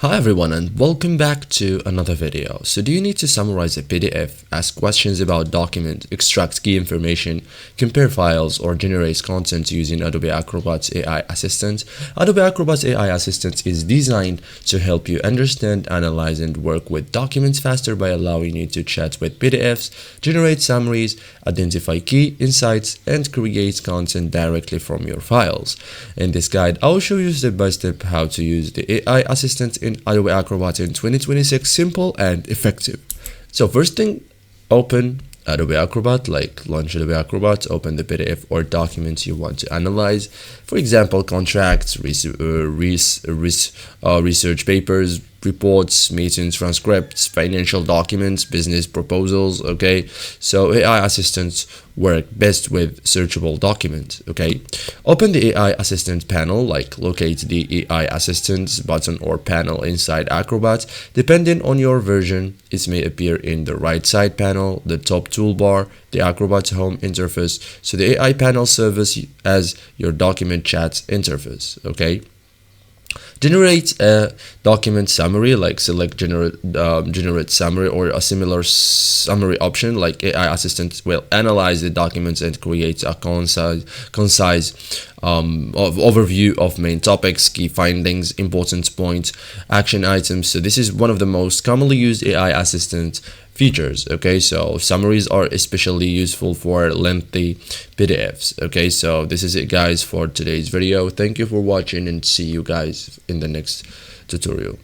Hi everyone and welcome back to another video. So do you need to summarize a PDF, ask questions about document, extract key information, compare files, or generate content using Adobe Acrobat's AI Assistant? Adobe Acrobat's AI Assistant is designed to help you understand, analyze, and work with documents faster by allowing you to chat with PDFs, generate summaries, identify key insights, and create content directly from your files. In this guide, I will show you step by step how to use the AI Assistant in Adobe Acrobat in 2026, simple and effective. So first thing, open Adobe Acrobat, launch Adobe Acrobat, open the PDF or document you want to analyze. For example, contracts, research papers, reports, meetings, transcripts, financial documents, business proposals. Okay, so AI assistants work best with searchable documents. Okay, open the AI assistant panel, locate the AI assistant button or panel inside Acrobat. Depending on your version, it may appear in the right side panel, the top toolbar, the Acrobat home interface. So the AI panel serves as your document chat interface. Okay, generate a document summary, select generate summary or a similar summary option. AI assistant will analyze the documents and create a concise overview of main topics, key findings, important points, action items. So this is one of the most commonly used AI assistant features. Okay, so summaries are especially useful for lengthy PDFs. Okay, so this is it guys for today's video. Thank you for watching and see you guys in the next tutorial.